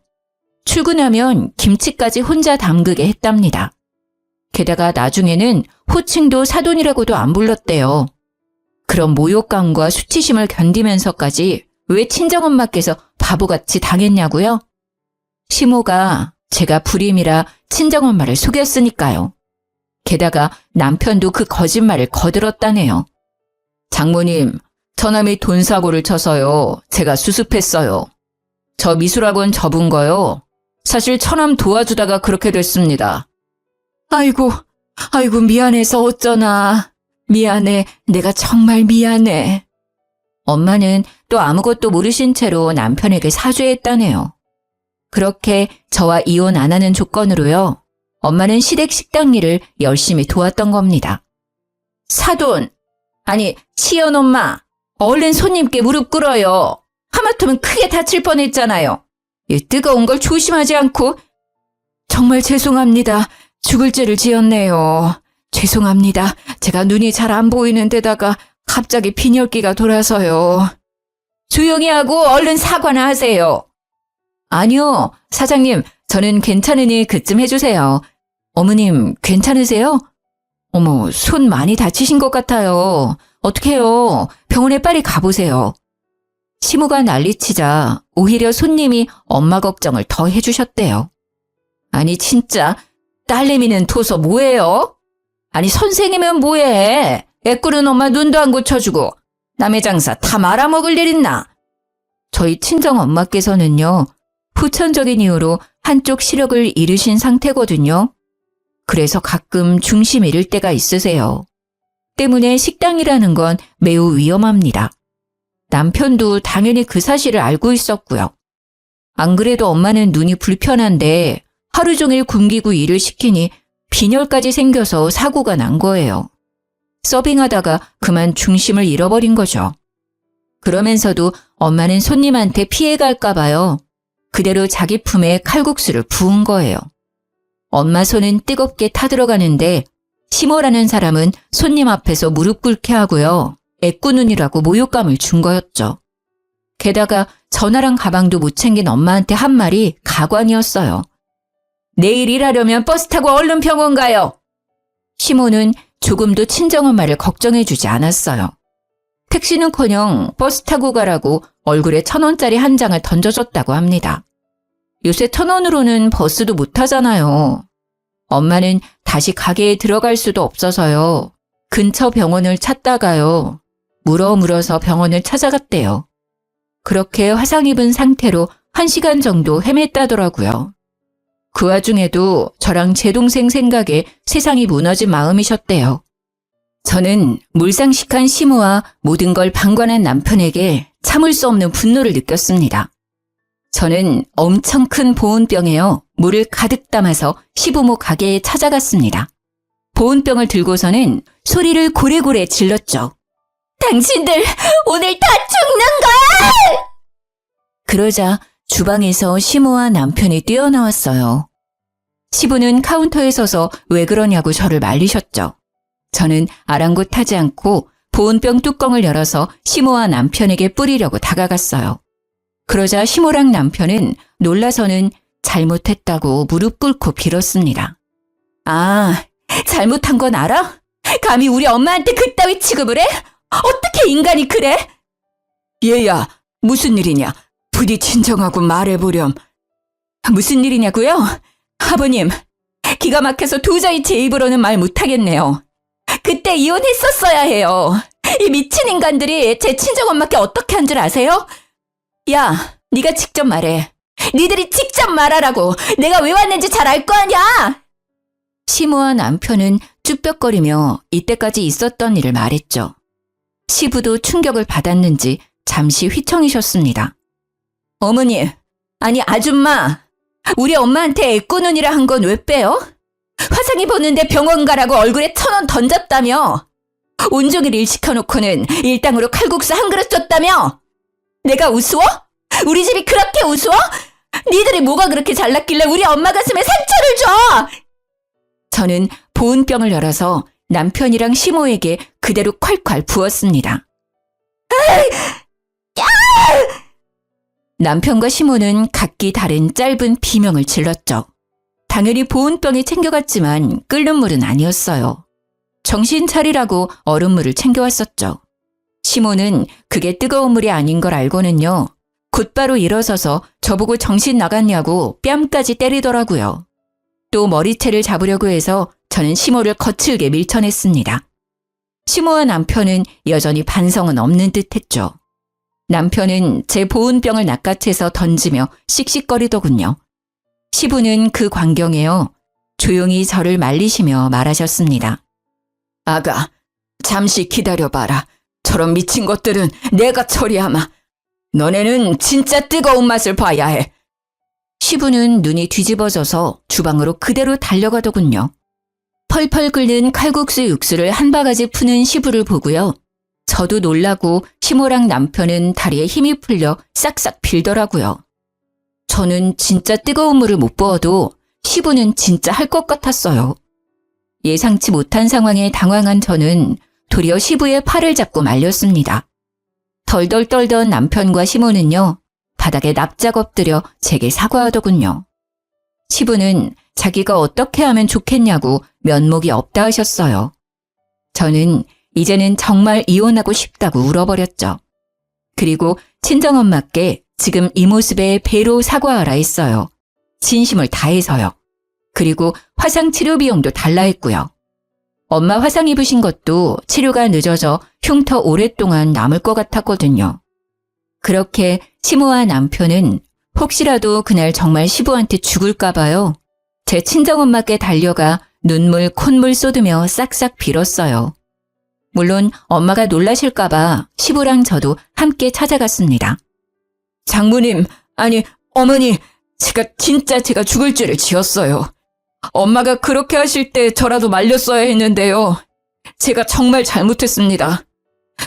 출근하면 김치까지 혼자 담그게 했답니다. 게다가 나중에는 호칭도 사돈이라고도 안 불렀대요. 그런 모욕감과 수치심을 견디면서까지 왜 친정엄마께서 바보같이 당했냐고요? 시모가 제가 불임이라 친정엄마를 속였으니까요. 게다가 남편도 그 거짓말을 거들었다네요. 장모님, 저남이 돈 사고를 쳐서요. 제가 수습했어요. 저 미술학원 접은 거요. 사실 처남 도와주다가 그렇게 됐습니다. 아이고 미안해서 어쩌나. 미안해, 내가 정말 미안해. 엄마는 또 아무것도 모르신 채로 남편에게 사죄했다네요. 그렇게 저와 이혼 안 하는 조건으로요. 엄마는 시댁 식당 일을 열심히 도왔던 겁니다. 사돈, 아니 시연엄마, 얼른 손님께 무릎 꿇어요. 하마터면 크게 다칠 뻔했잖아요. 이 뜨거운 걸 조심하지 않고. 정말 죄송합니다. 죽을 죄를 지었네요. 죄송합니다. 제가 눈이 잘 안 보이는 데다가 갑자기 빈혈기가 돌아서요. 조용히 하고 얼른 사과나 하세요. 아니요, 사장님, 저는 괜찮으니 그쯤 해주세요. 어머님, 괜찮으세요? 어머, 손 많이 다치신 것 같아요. 어떡해요? 병원에 빨리 가보세요. 시모가 난리치자 오히려 손님이 엄마 걱정을 더 해주셨대요. 아니 진짜 딸내미는 도서 뭐예요? 아니 선생이면 뭐해? 애꾸는 엄마 눈도 안 고쳐주고 남의 장사 다 말아먹을 일 있나? 저희 친정 엄마께서는요. 후천적인 이유로 한쪽 시력을 잃으신 상태거든요. 그래서 가끔 중심 잃을 때가 있으세요. 때문에 식당이라는 건 매우 위험합니다. 남편도 당연히 그 사실을 알고 있었고요. 안 그래도 엄마는 눈이 불편한데 하루 종일 굶기고 일을 시키니 빈혈까지 생겨서 사고가 난 거예요. 서빙하다가 그만 중심을 잃어버린 거죠. 그러면서도 엄마는 손님한테 피해갈까 봐요. 그대로 자기 품에 칼국수를 부은 거예요. 엄마 손은 뜨겁게 타들어가는데 시모라는 사람은 손님 앞에서 무릎 꿇게 하고요. 애꾸눈이라고 모욕감을 준 거였죠. 게다가 전화랑 가방도 못 챙긴 엄마한테 한 말이 가관이었어요. 내일 일하려면 버스 타고 얼른 병원 가요. 시모는 조금도 친정엄마를 걱정해주지 않았어요. 택시는커녕 버스 타고 가라고 얼굴에 1,000원짜리 한 장을 던져줬다고 합니다. 요새 1,000원으로는 버스도 못 타잖아요. 엄마는 다시 가게에 들어갈 수도 없어서요. 근처 병원을 찾다가요. 물어서 병원을 찾아갔대요. 그렇게 화상 입은 상태로 1시간 정도 헤맸다더라고요. 그 와중에도 저랑 제 동생 생각에 세상이 무너진 마음이셨대요. 저는 물상식한 시모와 모든 걸 방관한 남편에게 참을 수 없는 분노를 느꼈습니다. 저는 엄청 큰 보온병에요. 물을 가득 담아서 시부모 가게에 찾아갔습니다. 보온병을 들고서는 소리를 고래고래 질렀죠. 당신들 오늘 다 죽는 거야! 그러자 주방에서 시모와 남편이 뛰어나왔어요. 시부는 카운터에 서서 왜 그러냐고 저를 말리셨죠. 저는 아랑곳하지 않고 보온병 뚜껑을 열어서 시모와 남편에게 뿌리려고 다가갔어요. 그러자 시모랑 남편은 놀라서는 잘못했다고 무릎 꿇고 빌었습니다. 아, 잘못한 건 알아? 감히 우리 엄마한테 그따위 취급을 해? 어떻게 인간이 그래? 얘야, 무슨 일이냐? 부디 진정하고 말해보렴. 무슨 일이냐고요? 아버님, 기가 막혀서 도저히 제 입으로는 말 못하겠네요. 그때 이혼했었어야 해요. 이 미친 인간들이 제 친정엄마께 어떻게 한 줄 아세요? 야, 네가 직접 말해. 니들이 직접 말하라고. 내가 왜 왔는지 잘 알 거 아냐? 시모와 남편은 쭈뼛거리며 이때까지 있었던 일을 말했죠. 시부도 충격을 받았는지 잠시 휘청이셨습니다. 어머니, 아니 아줌마, 우리 엄마한테 애꾸눈이라 한 건 왜 빼요? 화상 입었는데 병원 가라고 얼굴에 1,000원 던졌다며? 온종일 일 시켜놓고는 일당으로 칼국수 한 그릇 줬다며? 내가 우스워? 우리 집이 그렇게 우스워? 니들이 뭐가 그렇게 잘났길래 우리 엄마 가슴에 상처를 줘? 저는 보온병을 열어서 남편이랑 시모에게 그대로 콸콸 부었습니다. 남편과 시모는 각기 다른 짧은 비명을 질렀죠. 당연히 보온병에 챙겨갔지만 끓는 물은 아니었어요. 정신 차리라고 얼음물을 챙겨왔었죠. 시모는 그게 뜨거운 물이 아닌 걸 알고는요. 곧바로 일어서서 저보고 정신 나갔냐고 뺨까지 때리더라고요. 또 머리채를 잡으려고 해서 저는 시모를 거칠게 밀쳐냈습니다. 시모와 남편은 여전히 반성은 없는 듯했죠. 남편은 제 보온병을 낚아채서 던지며 씩씩거리더군요. 시부는 그 광경에요. 조용히 저를 말리시며 말하셨습니다. 아가, 잠시 기다려봐라. 너처럼 미친 것들은 내가 처리하마. 너네는 진짜 뜨거운 맛을 봐야 해. 시부는 눈이 뒤집어져서 주방으로 그대로 달려가더군요. 펄펄 끓는 칼국수 육수를 한 바가지 푸는 시부를 보고요. 저도 놀라고 시모랑 남편은 다리에 힘이 풀려 싹싹 빌더라고요. 저는 진짜 뜨거운 물을 못 부어도 시부는 진짜 할 것 같았어요. 예상치 못한 상황에 당황한 저는 도리어 시부의 팔을 잡고 말렸습니다. 덜덜 떨던 남편과 시모는요, 바닥에 납작 엎드려 제게 사과하더군요. 시부는 자기가 어떻게 하면 좋겠냐고 면목이 없다 하셨어요. 저는 이제는 정말 이혼하고 싶다고 울어버렸죠. 그리고 친정엄마께 지금 이 모습에 배로 사과하라 했어요. 진심을 다해서요. 그리고 화상 치료 비용도 달라 했고요. 엄마 화상 입으신 것도 치료가 늦어져 흉터 오랫동안 남을 것 같았거든요. 그렇게 시모와 남편은 혹시라도 그날 정말 시부한테 죽을까 봐요. 제 친정엄마께 달려가 눈물 콧물 쏟으며 싹싹 빌었어요. 물론 엄마가 놀라실까 봐 시부랑 저도 함께 찾아갔습니다. 장모님, 아니 어머니, 제가 죽을 죄를 지었어요. 엄마가 그렇게 하실 때 저라도 말렸어야 했는데요. 제가 정말 잘못했습니다.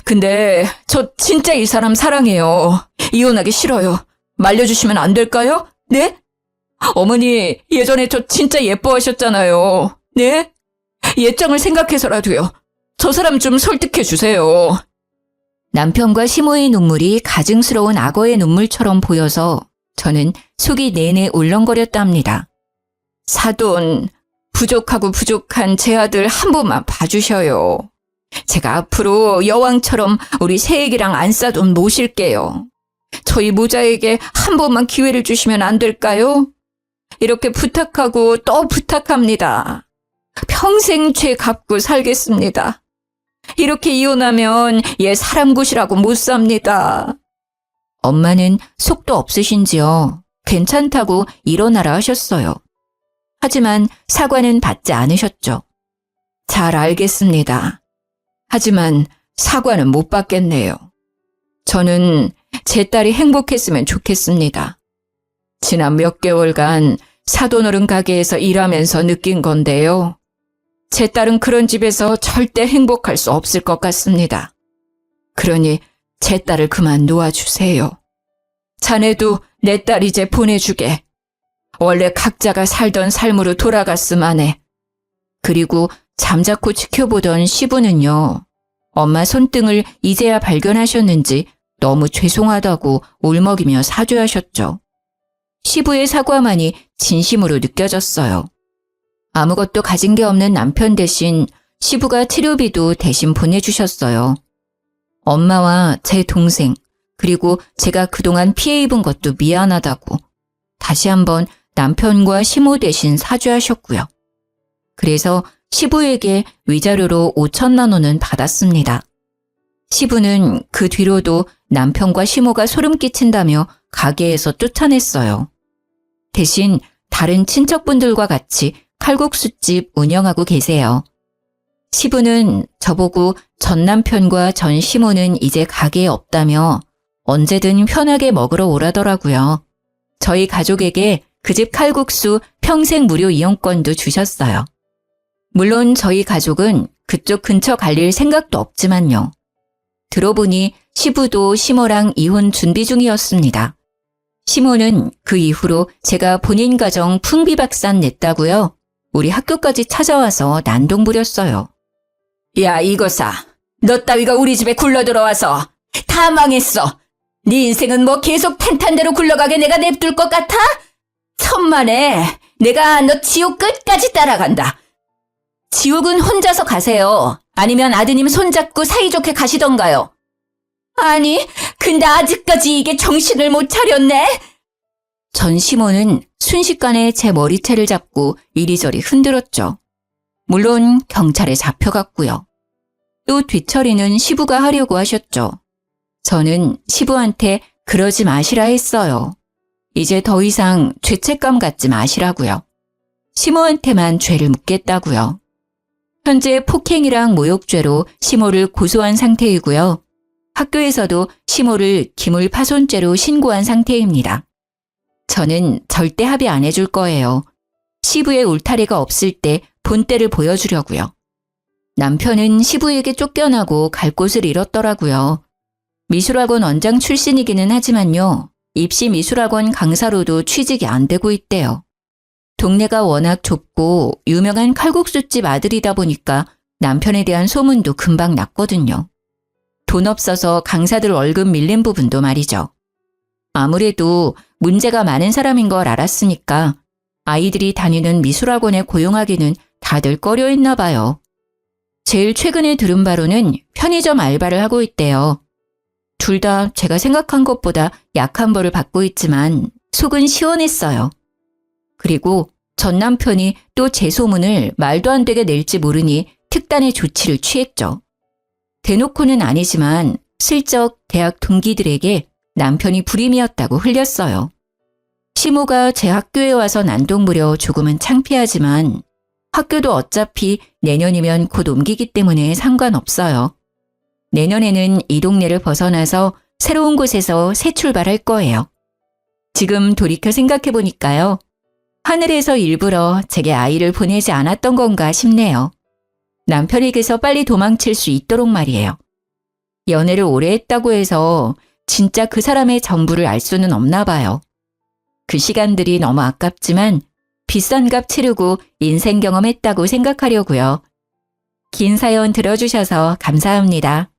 근데 저 진짜 이 사람 사랑해요. 이혼하기 싫어요. 말려주시면 안 될까요? 네? 어머니, 예전에 저 진짜 예뻐하셨잖아요. 네? 예정을 생각해서라도요. 저 사람 좀 설득해 주세요. 남편과 시모의 눈물이 가증스러운 악어의 눈물처럼 보여서 저는 속이 내내 울렁거렸답니다. 사돈, 부족한 제 아들 한 번만 봐주셔요. 제가 앞으로 여왕처럼 우리 새애기랑 안싸돈 모실게요. 저희 모자에게 한 번만 기회를 주시면 안 될까요? 이렇게 부탁하고 또 부탁합니다. 평생 죄 갚고 살겠습니다. 이렇게 이혼하면 얘 사람 굿이라고 못 삽니다. 엄마는 속도 없으신지요. 괜찮다고 일어나라 하셨어요. 하지만 사과는 받지 않으셨죠. 잘 알겠습니다. 하지만 사과는 못 받겠네요. 저는 제 딸이 행복했으면 좋겠습니다. 지난 몇 개월간 사돈어른 가게에서 일하면서 느낀 건데요. 제 딸은 그런 집에서 절대 행복할 수 없을 것 같습니다. 그러니 제 딸을 그만 놓아주세요. 자네도 내 딸 이제 보내주게. 원래 각자가 살던 삶으로 돌아갔음 해. 그리고 잠자코 지켜보던 시부는요. 엄마 손등을 이제야 발견하셨는지 너무 죄송하다고 울먹이며 사죄하셨죠. 시부의 사과만이 진심으로 느껴졌어요. 아무것도 가진 게 없는 남편 대신 시부가 치료비도 대신 보내주셨어요. 엄마와 제 동생, 그리고 제가 그동안 피해 입은 것도 미안하다고 다시 한번 남편과 시모 대신 사죄하셨고요. 그래서 시부에게 위자료로 5천만 원은 받았습니다. 시부는 그 뒤로도 남편과 시모가 소름 끼친다며 가게에서 쫓아냈어요. 대신 다른 친척분들과 같이 칼국수집 운영하고 계세요. 시부는 저보고 전 남편과 전 시모는 이제 가게에 없다며 언제든 편하게 먹으러 오라더라고요. 저희 가족에게 그 집 칼국수 평생 무료 이용권도 주셨어요. 물론 저희 가족은 그쪽 근처 갈릴 생각도 없지만요. 들어보니 시부도 시모랑 이혼 준비 중이었습니다. 시모는 그 이후로 제가 본인 가정 풍비박산 냈다고요. 우리 학교까지 찾아와서 난동 부렸어요. 야, 이거사. 너 따위가 우리 집에 굴러들어와서 다 망했어. 네 인생은 뭐 계속 탄탄대로 굴러가게 내가 냅둘 것 같아? 천만에 내가 너 지옥 끝까지 따라간다. 지옥은 혼자서 가세요. 아니면 아드님 손잡고 사이좋게 가시던가요. 아니, 근데 아직까지 이게 정신을 못 차렸네. 전 시모는 순식간에 제 머리채를 잡고 이리저리 흔들었죠. 물론 경찰에 잡혀갔고요. 또 뒤처리는 시부가 하려고 하셨죠. 저는 시부한테 그러지 마시라 했어요. 이제 더 이상 죄책감 갖지 마시라고요. 시모한테만 죄를 묻겠다고요. 현재 폭행이랑 모욕죄로 시모를 고소한 상태이고요. 학교에서도 시모를 기물파손죄로 신고한 상태입니다. 저는 절대 합의 안 해줄 거예요. 시부의 울타리가 없을 때 본때를 보여주려고요. 남편은 시부에게 쫓겨나고 갈 곳을 잃었더라고요. 미술학원 원장 출신이기는 하지만요. 입시 미술학원 강사로도 취직이 안 되고 있대요. 동네가 워낙 좁고 유명한 칼국수집 아들이다 보니까 남편에 대한 소문도 금방 났거든요. 돈 없어서 강사들 월급 밀린 부분도 말이죠. 아무래도 문제가 많은 사람인 걸 알았으니까 아이들이 다니는 미술학원에 고용하기는 다들 꺼려했나 봐요. 제일 최근에 들은 바로는 편의점 알바를 하고 있대요. 둘 다 제가 생각한 것보다 약한 벌을 받고 있지만 속은 시원했어요. 그리고 전 남편이 또 제 소문을 말도 안 되게 낼지 모르니 특단의 조치를 취했죠. 대놓고는 아니지만 슬쩍 대학 동기들에게 남편이 불임이었다고 흘렸어요. 시모가 제 학교에 와서 난동부려 조금은 창피하지만 학교도 어차피 내년이면 곧 옮기기 때문에 상관없어요. 내년에는 이 동네를 벗어나서 새로운 곳에서 새 출발할 거예요. 지금 돌이켜 생각해보니까요. 하늘에서 일부러 제게 아이를 보내지 않았던 건가 싶네요. 남편에게서 빨리 도망칠 수 있도록 말이에요. 연애를 오래 했다고 해서 진짜 그 사람의 전부를 알 수는 없나 봐요. 그 시간들이 너무 아깝지만 비싼 값 치르고 인생 경험했다고 생각하려고요. 긴 사연 들어주셔서 감사합니다.